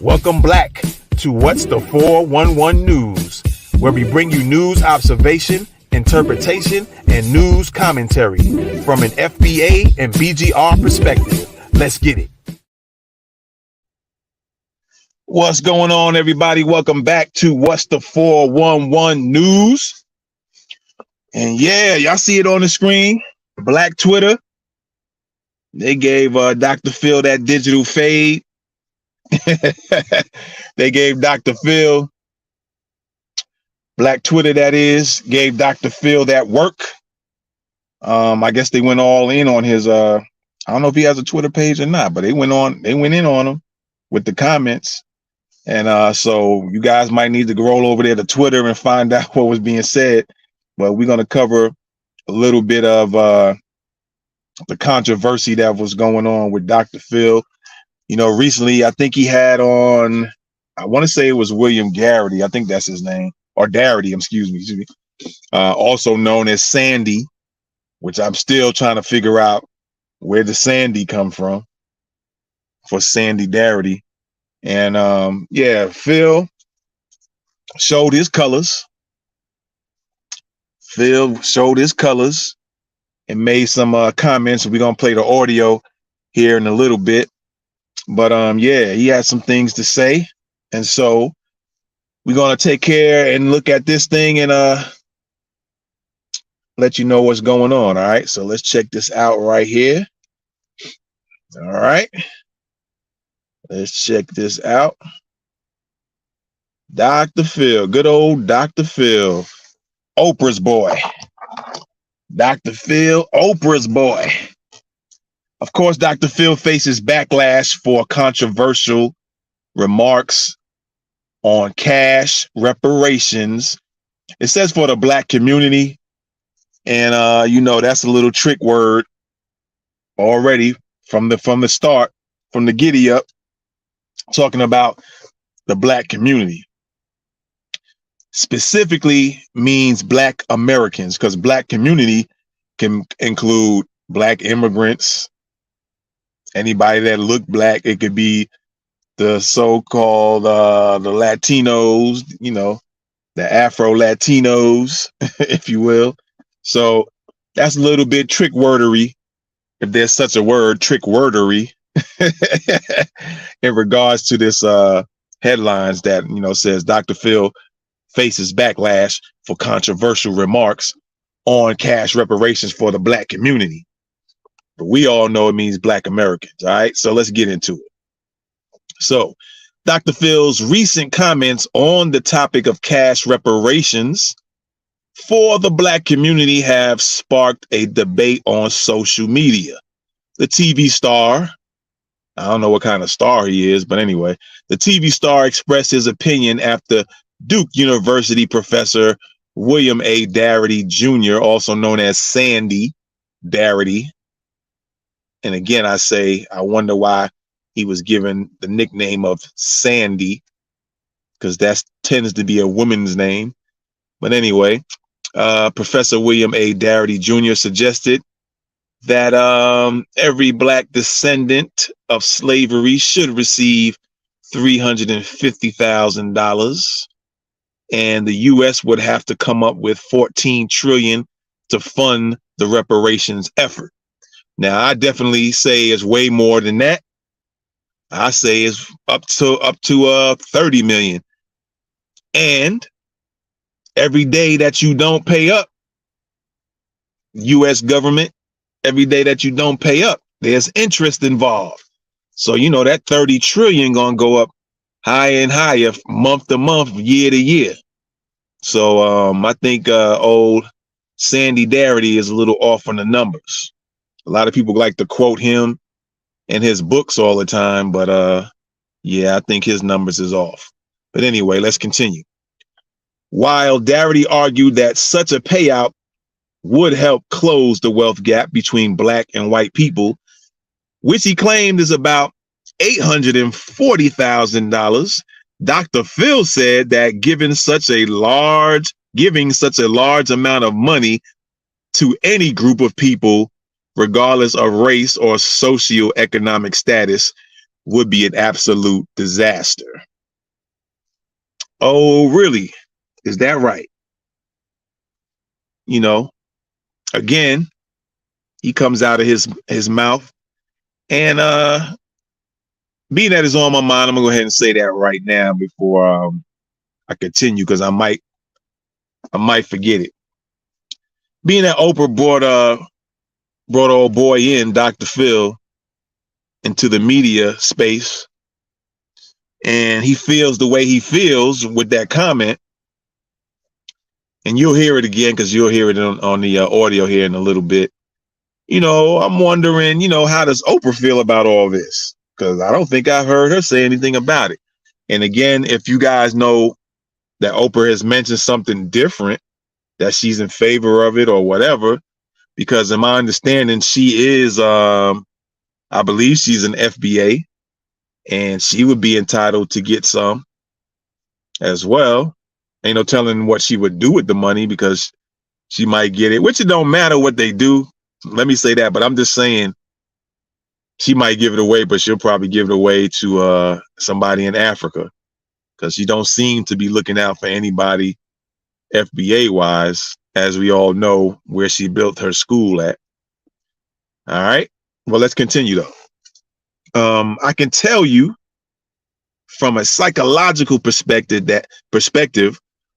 Welcome Black to What's the 411 News, where we bring you news observation, interpretation, and news commentary from an FBA and BGR perspective. Let's get it. What's going on, everybody? Welcome back to What's the 411 News. And yeah, y'all see it on the screen. Black Twitter. They gave Dr. Phil that digital fade. They gave Dr. Phil, Black Twitter that is, gave Dr. Phil that work. I guess they went all in on his I don't know if he has a Twitter page or not, but they went in on him with the comments. And so you guys might need to roll over there to Twitter and find out what was being said. But we're gonna cover a little bit of the controversy that was going on with Dr. Phil. You know, recently, I think he had on, I want to say it was William Garrity. I think that's his name, or Darity, excuse me. Also known as Sandy, which I'm still trying to figure out where the Sandy come from for Sandy Darity. And yeah, Phil showed his colors. Phil showed his colors and made some comments. We're going to play the audio here in a little bit. But yeah, he had some things to say. And so we're going to take care and look at this thing and let you know what's going on. All right. So let's check this out right here. All right. Let's check this out. Dr. Phil, good old Dr. Phil, Oprah's boy. Dr. Phil, Oprah's boy. Of course, Dr. Phil faces backlash for controversial remarks on cash reparations. It says for the Black community. And you know, that's a little trick word already from the start, from the giddy up, talking about the Black community. Specifically means Black Americans, because Black community can include Black immigrants, anybody that look Black. It could be the so-called the Latinos, you know, the Afro Latinos, if you will. So that's a little bit trick wordery, if there's such a word, trick wordery, in regards to this headlines that, you know, says Dr. Phil faces backlash for controversial remarks on cash reparations for the Black community. But we all know it means Black Americans. All right, so let's get into it. So Dr. Phil's recent comments on the topic of cash reparations for the Black community have sparked a debate on social media. The TV star, I don't know what kind of star he is, but anyway, the TV star expressed his opinion after Duke University professor William A. Darity Jr., also known as Sandy Darity. And again, I say, I wonder why he was given the nickname of Sandy, because that tends to be a woman's name. But anyway, Professor William A. Darity Jr. suggested that every Black descendant of slavery should receive $350,000, and the U.S. would have to come up with $14 trillion to fund the reparations effort. Now, I definitely say it's way more than that. I say it's up to 30 million. And every day that you don't pay up, U.S. government, every day that you don't pay up, there's interest involved. So, you know, that 30 trillion gonna go up higher and higher, month to month, year to year. So I think old Sandy Darity is a little off on the numbers. A lot of people like to quote him in his books all the time, but yeah, I think his numbers is off. But anyway, let's continue. While Darity argued that such a payout would help close the wealth gap between Black and white people, which he claimed is about $840,000, Dr. Phil said that giving such a large amount of money to any group of people, regardless of race or socioeconomic status, would be an absolute disaster. Oh, really? Is that right? You know, again, he comes out of his mouth, and being that is on my mind, I'm gonna go ahead and say that right now before I continue, because I might forget it. Being that Oprah brought old boy in, Dr. Phil, into the media space, and he feels the way he feels with that comment, and you'll hear it again because you'll hear it on the audio here in a little bit. I'm wondering, how does Oprah feel about all this? Because I don't think I've heard her say anything about it. And again, if you guys know that Oprah has mentioned something different, that she's in favor of it or whatever, because in my understanding, she is, I believe she's an FBA, and she would be entitled to get some as well. Ain't no telling what she would do with the money, because she might get it, which it don't matter what they do. Let me say that, but I'm just saying she might give it away, but she'll probably give it away to somebody in Africa, because she don't seem to be looking out for anybody FBA wise, as we all know where she built her school at. All right. Well, let's continue though. I can tell you from a psychological perspective that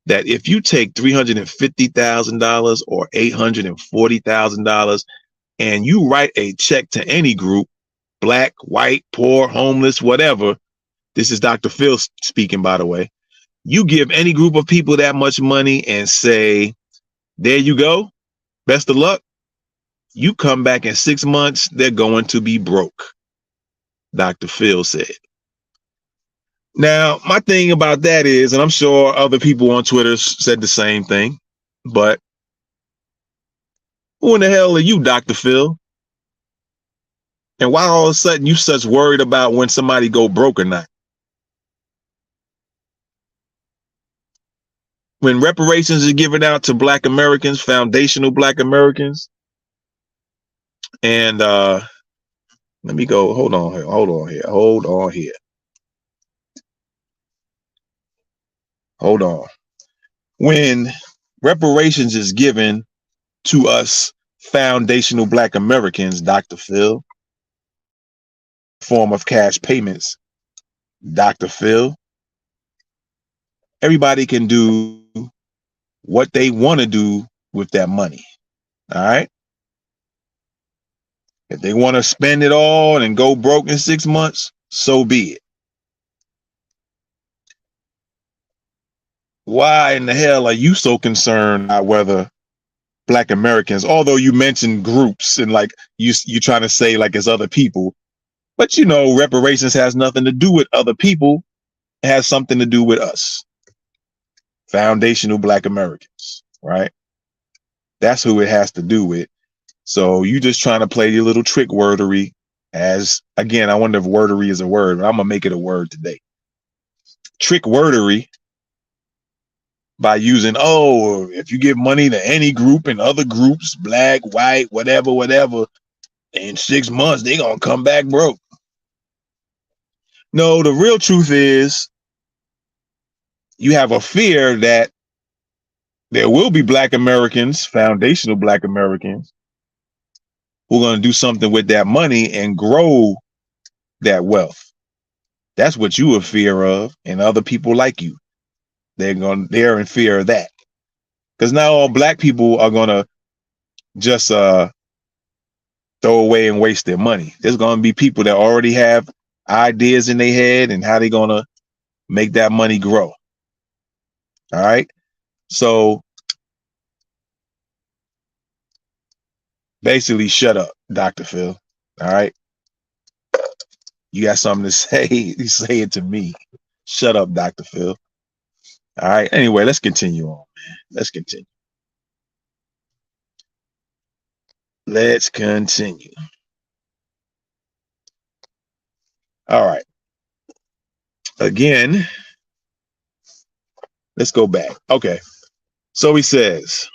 if you take $350,000 or $840,000 and you write a check to any group, black, white, poor, homeless, whatever, this is Dr. Phil speaking, by the way, you give any group of people that much money and say, there you go, best of luck, you come back in 6 months, they're going to be broke, Dr. Phil said. Now, my thing about that is, and I'm sure other people on Twitter said the same thing, but who in the hell are you, Dr. Phil? And why all of a sudden you such worried about when somebody go broke or not? When reparations are given out to Black Americans, foundational Black Americans, and let me go, hold on here. When reparations is given to us foundational Black Americans, Dr. Phil, form of cash payments, Dr. Phil, everybody can do what they want to do with that money. All right. If they want to spend it all and go broke in 6 months, so be it. Why in the hell are you so concerned about whether Black Americans, although you mentioned groups and like you trying to say like it's other people, but reparations has nothing to do with other people. It has something to do with us, foundational Black Americans, right? That's who it has to do with. So you just trying to play your little trick wordery. As again, I wonder if wordery is a word, but I'm gonna make it a word today. Trick wordery by using, if you give money to any group and other groups, black, white, whatever, in 6 months, they gonna come back broke. No, the real truth is you have a fear that there will be Black Americans, foundational Black Americans, who are going to do something with that money and grow that wealth. That's what you are in fear of, and other people like you. They're in fear of that. Because now all Black people are going to just throw away and waste their money. There's going to be people that already have ideas in their head and how they're going to make that money grow. All right. So basically, shut up, Dr. Phil. All right. You got something to say? You say it to me. Shut up, Dr. Phil. All right. Anyway, let's continue on, man. Let's continue. All right. Again, let's go back. Okay. So he says,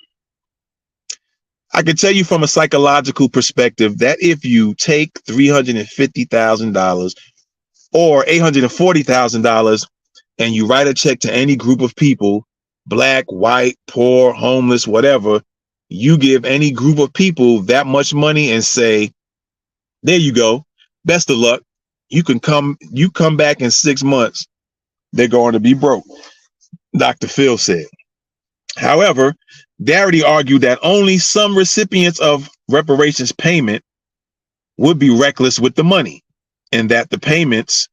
I can tell you from a psychological perspective that if you take $350,000 or $840,000, and you write a check to any group of people, black, white, poor, homeless, whatever, you give any group of people that much money and say, there you go, best of luck. You come back in 6 months, they're going to be broke, Dr. Phil said. However, Darity argued that only some recipients of reparations payment would be reckless with the money, and that the payments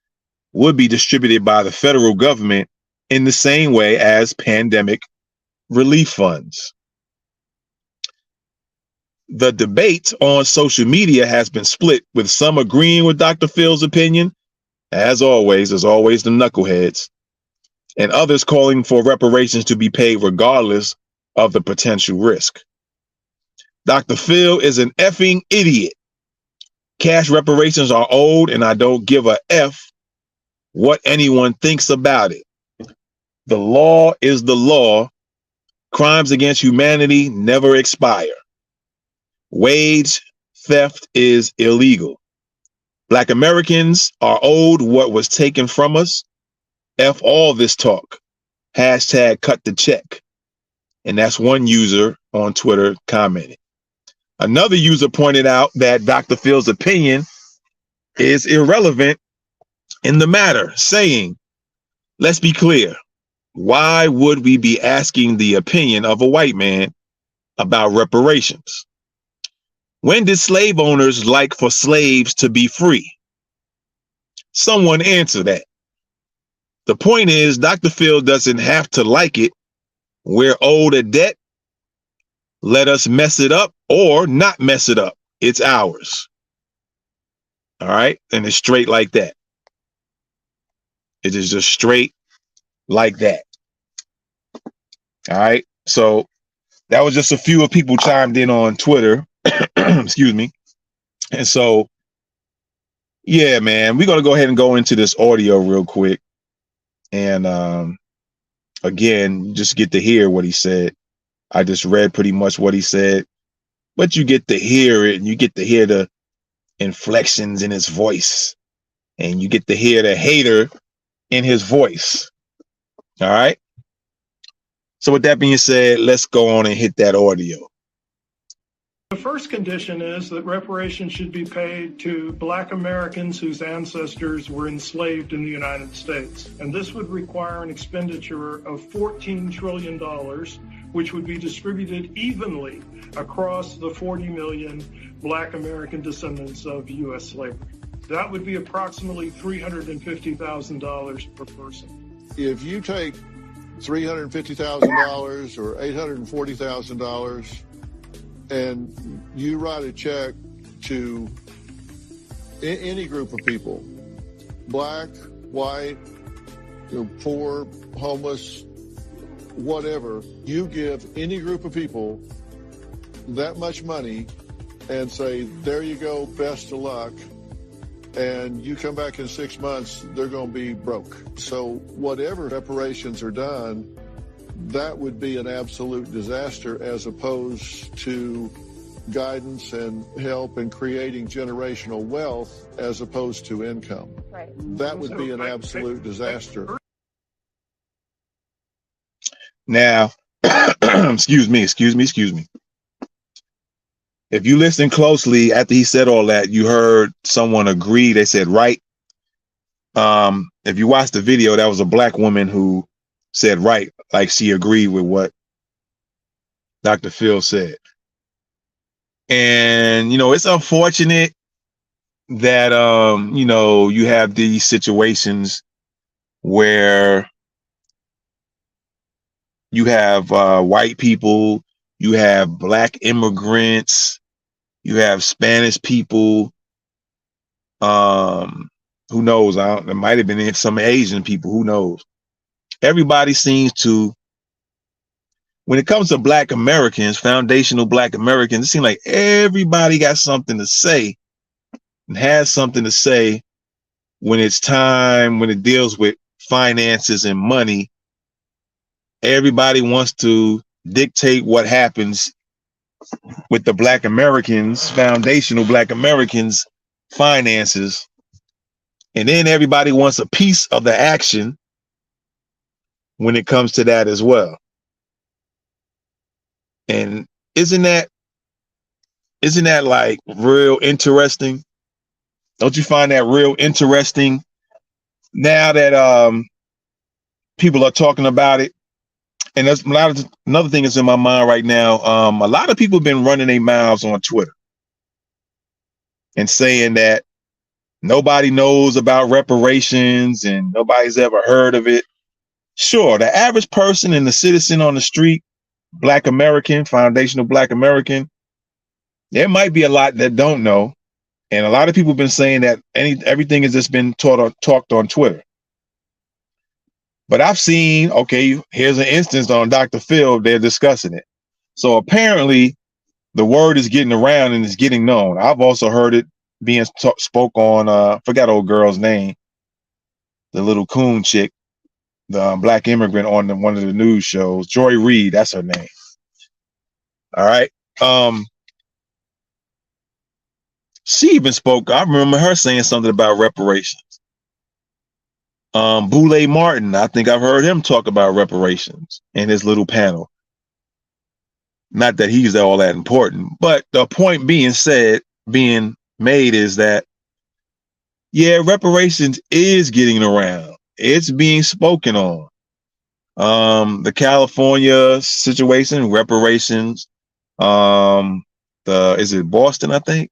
would be distributed by the federal government in the same way as pandemic relief funds. The debate on social media has been split, with some agreeing with Dr. Phil's opinion, as always, there's always the knuckleheads, and others calling for reparations to be paid regardless of the potential risk. Dr. Phil is an effing idiot. Cash reparations are owed, and I don't give a F what anyone thinks about it. The law is the law. Crimes against humanity never expire. Wage theft is illegal. Black Americans are owed what was taken from us. F all this talk. Hashtag cut the check. And that's one user on Twitter commented. Another user pointed out that Dr. Phil's opinion is irrelevant in the matter, saying, let's be clear. Why would we be asking the opinion of a white man about reparations? When did slave owners like for slaves to be free? Someone answer that. The point is, Dr. Phil doesn't have to like it. We're owed a debt. Let us mess it up or not mess it up. It's ours. All right. And it's straight like that. It is just straight like that. All right. So that was just a few of people chimed in on Twitter. Excuse me. And so, yeah, man, we're going to go ahead and go into this audio real quick. And again, you just get to hear what he said. I just read pretty much what he said, but you get to hear it, and you get to hear the inflections in his voice, and you get to hear the hater in his voice. All right. So with that being said, let's go on and hit that audio. The first condition is that reparations should be paid to Black Americans whose ancestors were enslaved in the United States. And this would require an expenditure of $14 trillion, which would be distributed evenly across the 40 million Black American descendants of U.S. slavery. That would be approximately $350,000 per person. If you take $350,000 or $840,000 and you write a check to any group of people, black, white, poor, homeless, whatever, you give any group of people that much money and say, there you go, best of luck, and you come back in 6 months, they're going to be broke. So whatever reparations are done, that would be an absolute disaster, as opposed to guidance and help in creating generational wealth as opposed to income. Right. That would be an absolute disaster. Now, excuse me. If you listen closely, after he said all that, you heard someone agree. They said, right. If you watch the video, that was a black woman who said, right, like she agreed with what Dr. Phil said. And, it's unfortunate that, you have these situations where you have white people, you have black immigrants, you have Spanish people, who knows? There might have been some Asian people, who knows? Everybody seems to, when it comes to Black Americans, foundational Black Americans, it seems like everybody got something to say and has something to say when it's time, when it deals with finances and money. Everybody wants to dictate what happens with the Black Americans, foundational Black Americans' finances. And then everybody wants a piece of the action when it comes to that as well. And isn't that like real interesting? Don't you find that real interesting now that people are talking about it? And that's another thing that's in my mind right now. A lot of people have been running their mouths on Twitter and saying that nobody knows about reparations and nobody's ever heard of it. Sure, the average person and the citizen on the street, Black American, foundational Black American, there might be a lot that don't know. And a lot of people have been saying that everything has just been talked on Twitter. But I've seen, okay, here's an instance on Dr. Phil, they're discussing it. So apparently the word is getting around and it's getting known. I've also heard it being spoke on, forgot old girl's name, the little coon chick, the Black immigrant on one of the news shows, Joy Reid, that's her name. All right. She even spoke, I remember her saying something about reparations. Boule Martin, I think I've heard him talk about reparations in his little panel. Not that he's all that important, but the point being made is that, yeah, reparations is getting around. It's being spoken on. The California situation, reparations. Is it Boston? I think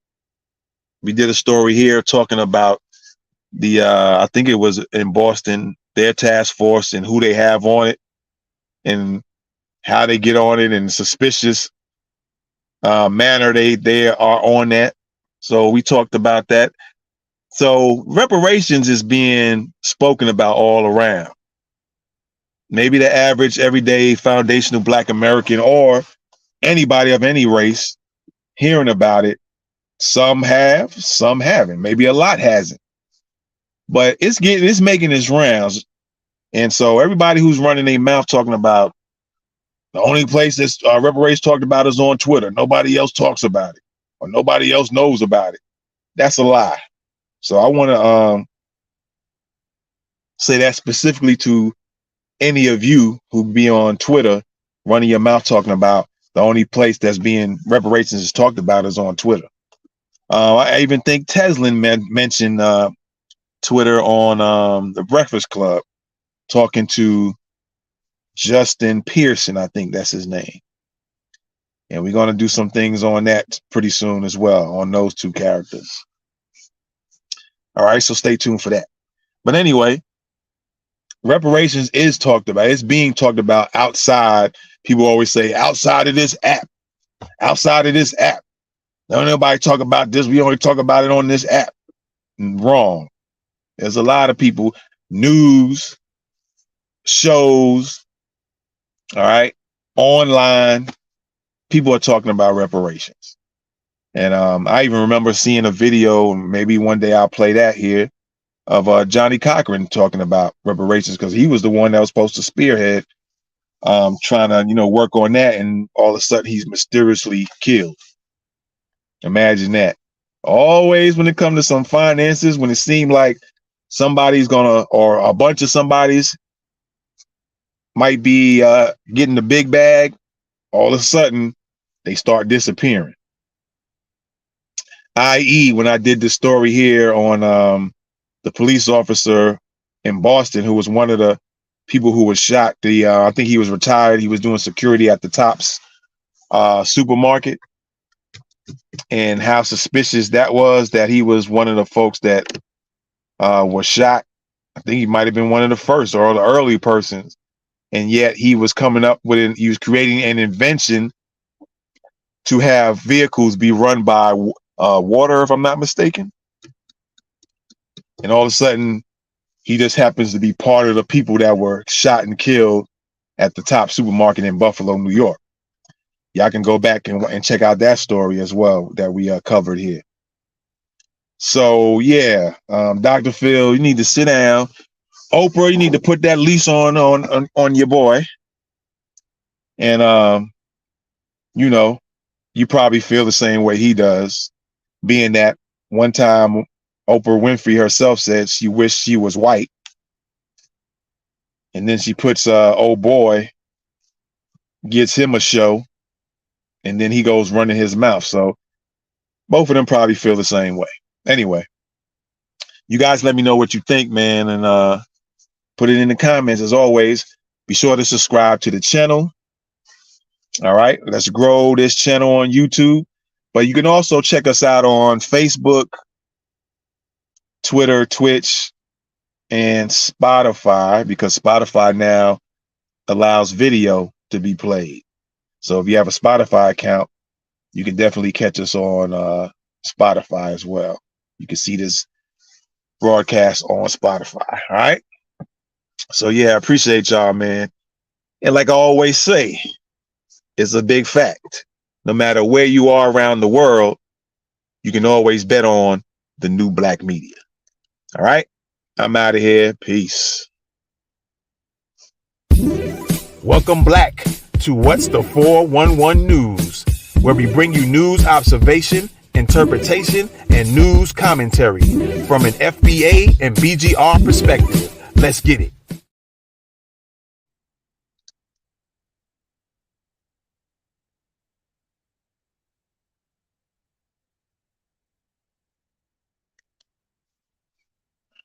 we did a story here talking about I think it was in Boston, their task force and who they have on it and how they get on it and suspicious manner they are on that. So we talked about that. So reparations is being spoken about all around. Maybe the average everyday foundational Black American or anybody of any race hearing about it. Some have, some haven't. Maybe a lot hasn't. But it's making its rounds. And so everybody who's running their mouth talking about the only place that's reparations talked about is on Twitter. Nobody else talks about it or nobody else knows about it. That's a lie. So I want to say that specifically to any of you who be on Twitter running your mouth talking about the only place that's being reparations is talked about is on Twitter. I even think Teslin mentioned Twitter on the Breakfast Club, talking to Justin Pearson, I think that's his name. And we're going to do some things on that pretty soon as well, on those two characters. All right, so stay tuned for that. But anyway, reparations is talked about. It's being talked about outside. People always say outside of this app, outside of this app. Don't nobody talk about this. We only talk about it on this app. Wrong. There's a lot of people, news, shows, all right, online, people are talking about reparations. And I even remember seeing a video, maybe one day I'll play that here, of Johnny Cochran talking about reparations because he was the one that was supposed to spearhead trying to, work on that. And all of a sudden he's mysteriously killed. Imagine that. Always when it comes to some finances, when it seemed like somebody's or a bunch of somebody's might be getting the big bag, all of a sudden they start disappearing. I.e., when I did the story here on the police officer in Boston who was one of the people who was shot. I think he was retired. He was doing security at the Tops supermarket, and how suspicious that was that he was one of the folks that was shot. I think he might have been one of the first or the early persons. And yet he was coming up with he was creating an invention to have vehicles be run by water, if I'm not mistaken. And all of a sudden, he just happens to be part of the people that were shot and killed at the Top supermarket in Buffalo, New York. Y'all can go back and check out that story as well that we covered here. So yeah, Dr. Phil, you need to sit down. Oprah, you need to put that leash on your boy. And you probably feel the same way he does, being that one time Oprah Winfrey herself said she wished she was white. And then she puts old boy, gets him a show, and then he goes running his mouth. So both of them probably feel the same way. Anyway, you guys let me know what you think, man, and put it in the comments. As always, be sure to subscribe to the channel. All right, let's grow this channel on YouTube. But you can also check us out on Facebook, Twitter, Twitch, and Spotify, because Spotify now allows video to be played. So if you have a Spotify account, you can definitely catch us on Spotify as well. You can see this broadcast on Spotify. All right. So yeah, I appreciate y'all, man. And like I always say, it's a big fact. No matter where you are around the world, you can always bet on the new black media. All right. I'm out of here. Peace. Welcome back to What's the 411 News, where we bring you news observation, interpretation, and news commentary from an FBA and BGR perspective. Let's get it.